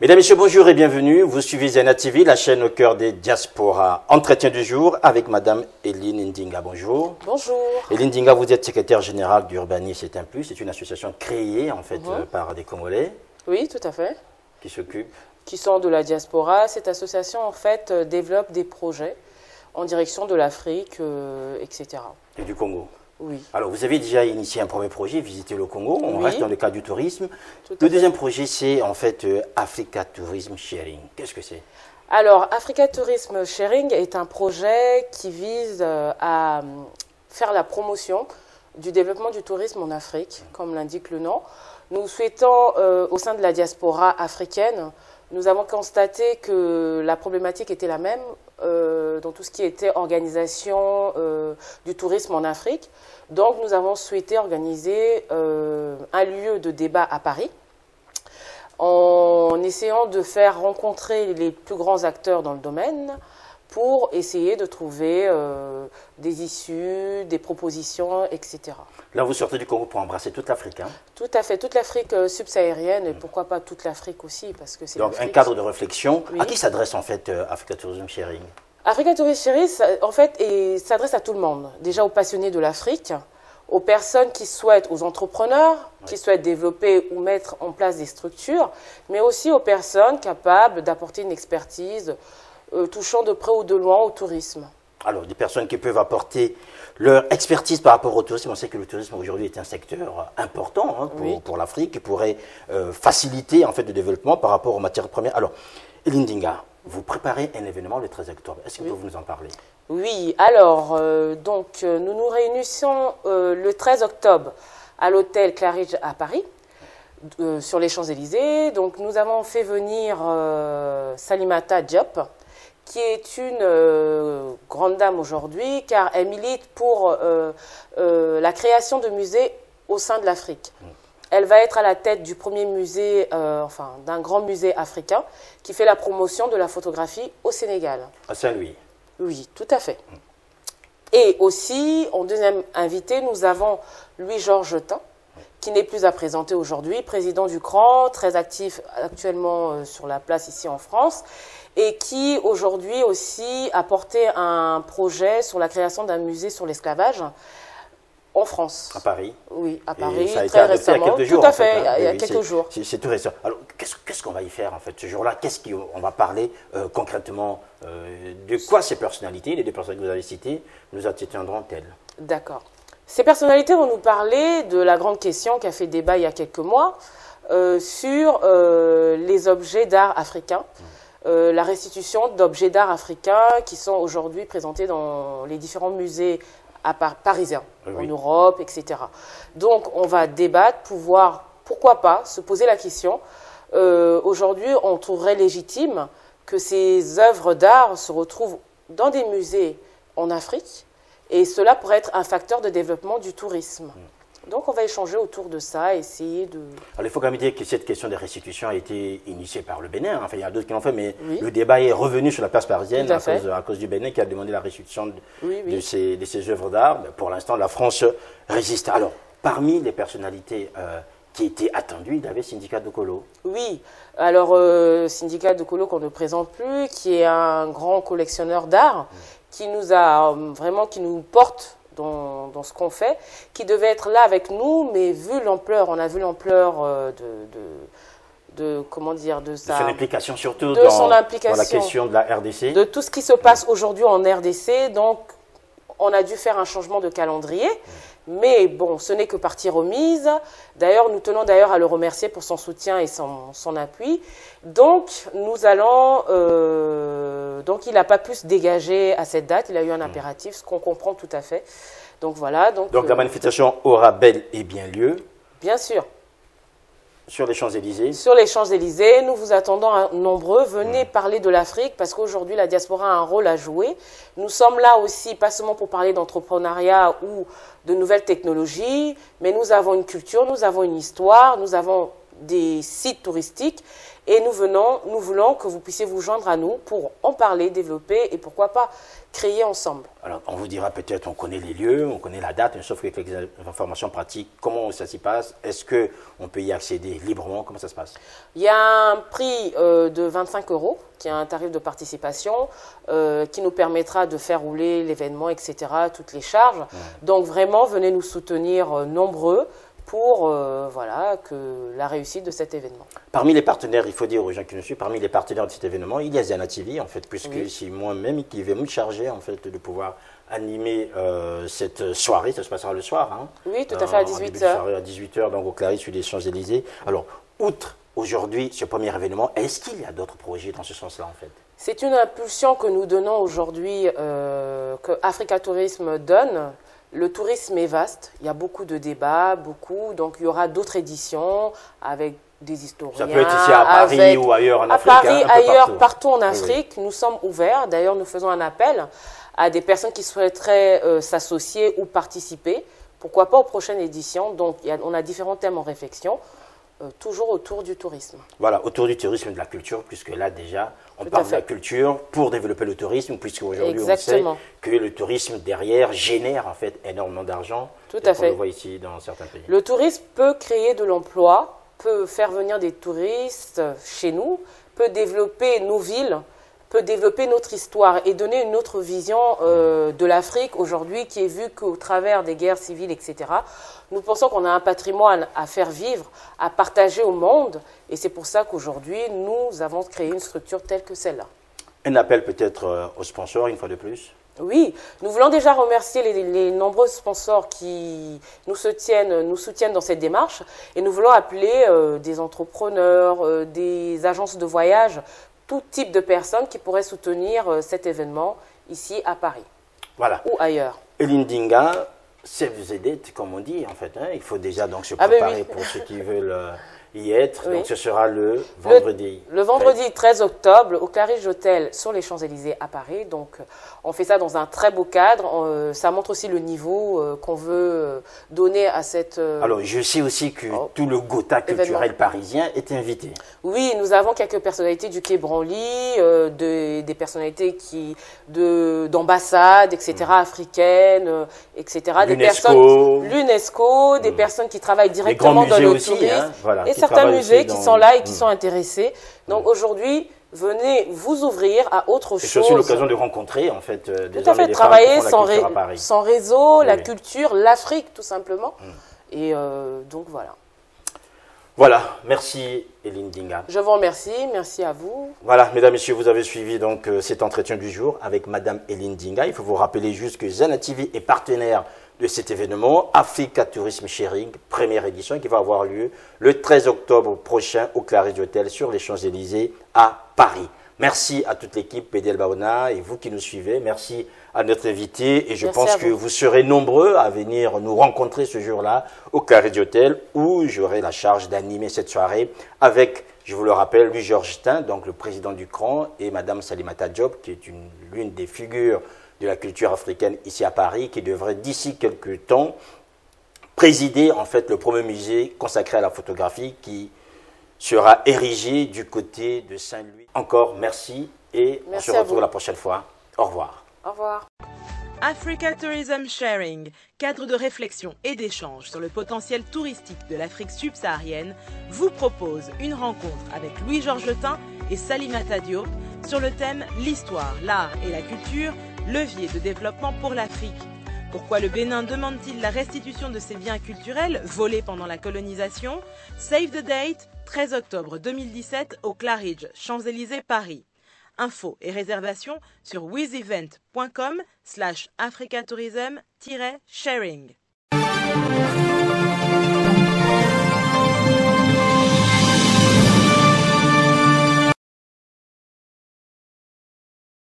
Mesdames, Messieurs, bonjour et bienvenue. Vous suivez Zena TV, la chaîne au cœur des diasporas. Entretien du jour avec Madame Eline Ndinga. Bonjour. Bonjour. Eline Ndinga, vous êtes secrétaire générale d'Urbanisme C'est un Plus. C'est une association créée en fait par des Congolais. Oui, tout à fait. Qui s'occupent. Qui sont de la diaspora. Cette association en fait développe des projets en direction de l'Afrique, etc. Et du Congo. Oui. Alors, vous avez déjà initié un premier projet, visiter le Congo. On reste dans le cadre du tourisme. Le deuxième projet, c'est en fait Africa Tourism Sharing. Qu'est-ce que c'est? Alors, Africa Tourism Sharing est un projet qui vise à faire la promotion du développement du tourisme en Afrique, comme l'indique le nom. Nous souhaitons, au sein de la diaspora africaine, nous avons constaté que la problématique était la même dans tout ce qui était organisation du tourisme en Afrique. Donc, nous avons souhaité organiser un lieu de débat à Paris en essayant de faire rencontrer les plus grands acteurs dans le domaine pour essayer de trouver des issues, des propositions, etc. Là, vous sortez du Congo pour embrasser toute l'Afrique, hein? Tout à fait, toute l'Afrique subsaharienne et pourquoi pas toute l'Afrique aussi, parce que c'est donc un cadre de réflexion. Oui. À qui s'adresse en fait Africa Tourism Sharing? Africa Tourism Sharing, en fait, s'adresse à tout le monde. Déjà aux passionnés de l'Afrique, aux personnes qui souhaitent, aux entrepreneurs qui souhaitent développer ou mettre en place des structures, mais aussi aux personnes capables d'apporter une expertise touchant de près ou de loin au tourisme. Alors, des personnes qui peuvent apporter leur expertise par rapport au tourisme. On sait que le tourisme aujourd'hui est un secteur important pour l'Afrique, qui pourrait faciliter en fait le développement par rapport aux matières premières. Alors, Eline Ndinga, vous préparez un événement le 13 octobre. Est-ce que vous pouvez nous en parler? Oui, alors, nous nous réunissons le 13 octobre à l'hôtel Claridge à Paris, sur les Champs-Élysées. Donc, nous avons fait venir Salimata Diop, qui est une grande dame aujourd'hui, car elle milite pour la création de musées au sein de l'Afrique. Elle va être à la tête du premier musée, d'un grand musée africain, qui fait la promotion de la photographie au Sénégal. À Saint-Louis. Oui, tout à fait. Et aussi, en deuxième invité, nous avons Louis-Georges Tin, qui n'est plus à présenter aujourd'hui, président du CRAN, très actif actuellement sur la place ici en France, et qui aujourd'hui aussi a porté un projet sur la création d'un musée sur l'esclavage en France. À Paris? Oui, à Paris, ça a été très récemment. Il y a quelques jours, tout à fait, il y a oui, quelques jours. C'est tout récent. Alors, qu'est-ce qu'on va y faire en fait ce jour-là? Qu'est-ce qu'on va parler concrètement de quoi ces personnalités, les deux personnes que vous avez citées, nous atteindront-elles? D'accord. Ces personnalités vont nous parler de la grande question qui a fait débat il y a quelques mois sur les objets d'art africains. La restitution d'objets d'art africains qui sont aujourd'hui présentés dans les différents musées parisiens, en Europe, etc. Donc, on va débattre pour voir, pourquoi pas, se poser la question. Aujourd'hui, on trouverait légitime que ces œuvres d'art se retrouvent dans des musées en Afrique, et cela pourrait être un facteur de développement du tourisme. Donc, on va échanger autour de ça, essayer de... Alors, il faut quand même dire que cette question de restitution a été initiée par le Bénin. Enfin, il y a d'autres qui l'ont fait, mais le débat est revenu sur la place parisienne à cause du Bénin qui a demandé la restitution de ces œuvres d'art. Pour l'instant, la France résiste. Alors, parmi les personnalités qui étaient attendues, il y avait Syndicat Dokolo. Oui, alors Syndicat Dokolo qu'on ne présente plus, qui est un grand collectionneur d'art, qui nous a vraiment, qui nous porte dans ce qu'on fait, qui devait être là avec nous, mais vu l'ampleur, on a vu l'ampleur comment dire, de son implication surtout dans la question de la RDC. De tout ce qui se passe aujourd'hui en RDC, donc on a dû faire un changement de calendrier, mais bon, ce n'est que partie remise. D'ailleurs, nous tenons d'ailleurs à le remercier pour son soutien et son appui. Donc, nous allons... donc, il n'a pas pu se dégager à cette date. Il a eu un impératif, ce qu'on comprend tout à fait. Donc, voilà. Donc la manifestation aura bel et bien lieu. Bien sûr. Sur les Champs-Élysées? Sur les Champs-Élysées, nous vous attendons nombreux. Venez parler de l'Afrique parce qu'aujourd'hui, la diaspora a un rôle à jouer. Nous sommes là aussi, pas seulement pour parler d'entrepreneuriat ou de nouvelles technologies, mais nous avons une culture, nous avons une histoire, nous avons des sites touristiques et nous voulons que vous puissiez vous joindre à nous pour en parler, développer et pourquoi pas créer ensemble. Alors, on vous dira peut-être, on connaît les lieux, on connaît la date, mais sauf qu'avec les informations pratiques, comment ça s'y passe? Est-ce qu'on peut y accéder librement? Comment ça se passe? Il y a un prix de 25 €, qui est un tarif de participation, qui nous permettra de faire rouler l'événement, etc., toutes les charges. Donc, vraiment, venez nous soutenir nombreux pour voilà, que la réussite de cet événement. Parmi les partenaires, il faut dire aux gens qui nous suivent, parmi les partenaires de cet événement, il y a Zana TV, en fait, puisque c'est moi-même qui vais me charger, en fait, de pouvoir animer cette soirée. Ça se passera le soir, hein. Oui, tout à fait, à 18h. À 18h, donc au Clarisse, sur les Champs-Élysées. Alors, outre aujourd'hui ce premier événement, est-ce qu'il y a d'autres projets dans ce sens-là, en fait? C'est une impulsion que nous donnons aujourd'hui, que Africa Tourisme donne. Le tourisme est vaste, il y a beaucoup de débats, donc il y aura d'autres éditions avec des historiens. Ça peut être ici à Paris ou ailleurs en Afrique. À Paris, ailleurs, partout en Afrique, nous sommes ouverts. D'ailleurs, nous faisons un appel à des personnes qui souhaiteraient s'associer ou participer. Pourquoi pas aux prochaines éditions. Donc, on a différents thèmes en réflexion. Toujours autour du tourisme. Voilà, autour du tourisme et de la culture, puisque là déjà, on parle de la culture pour développer le tourisme, puisque aujourd'hui on sait que le tourisme derrière génère en fait énormément d'argent. Tout à fait. On le voit ici dans certains pays. Le tourisme peut créer de l'emploi, peut faire venir des touristes chez nous, peut développer nos villes, peut développer notre histoire et donner une autre vision de l'Afrique aujourd'hui qui est vue qu'au travers des guerres civiles, etc. Nous pensons qu'on a un patrimoine à faire vivre, à partager au monde et c'est pour ça qu'aujourd'hui, nous avons créé une structure telle que celle-là. Un appel peut-être aux sponsors, une fois de plus? Oui, nous voulons déjà remercier les nombreux sponsors qui nous soutiennent dans cette démarche et nous voulons appeler des entrepreneurs, des agences de voyage, tout type de personnes qui pourraient soutenir cet événement ici à Paris. Voilà. Ou ailleurs. Eline Dinga, save the date, comme on dit en fait. Hein. Il faut déjà donc se préparer pour ceux qui veulent y être. Donc ce sera le vendredi. Le vendredi 13 octobre au Claridge Hotel sur les Champs-Élysées à Paris. Donc on fait ça dans un très beau cadre. Ça montre aussi le niveau qu'on veut donner à cette... Alors je sais aussi que tout le Gotha culturel parisien est invité. Oui, nous avons quelques personnalités du Quai Branly, des personnalités d'ambassades, etc., africaines, etc. L'UNESCO, des personnes qui travaillent directement dans le tourisme. Hein, voilà, et certains musées qui sont là et qui sont intéressés. Donc aujourd'hui, venez vous ouvrir à autre chose. C'est aussi l'occasion de rencontrer en fait des hommes et des femmes qui font la culture à Paris. Sans réseau, la culture, l'Afrique tout simplement. Et donc voilà. Voilà, merci Eline Dinga. Je vous remercie, merci à vous. Voilà, mesdames, messieurs, vous avez suivi donc cet entretien du jour avec Madame Eline Dinga. Il faut vous rappeler juste que Zana TV est partenaire de cet événement, Africa Tourism Sharing, première édition, qui va avoir lieu le 13 octobre prochain au Claridge Hotel sur les Champs-Élysées à Paris. Merci à toute l'équipe PDL Baona et vous qui nous suivez. Merci à notre invité et je pense que vous serez nombreux à venir nous rencontrer ce jour-là au Claridge Hotel où j'aurai la charge d'animer cette soirée avec, je vous le rappelle, Louis Georges Tin, donc le président du CRAN, et Madame Salimata Diop, qui est l'une des figures de la culture africaine ici à Paris, qui devrait d'ici quelques temps présider en fait le premier musée consacré à la photographie qui sera érigé du côté de Saint-Louis. Encore merci et on se retrouve la prochaine fois. Au revoir. Au revoir. Africa Tourism Sharing, cadre de réflexion et d'échange sur le potentiel touristique de l'Afrique subsaharienne, vous propose une rencontre avec Louis-Georges Tin et Salimata Diop sur le thème « L'histoire, l'art et la culture, levier de développement pour l'Afrique ». Pourquoi le Bénin demande-t-il la restitution de ses biens culturels volés pendant la colonisation? Save the date, 13 octobre 2017 au Claridge, Champs-Élysées, Paris. Infos et réservations sur wizevent.com/africatourism-sharing.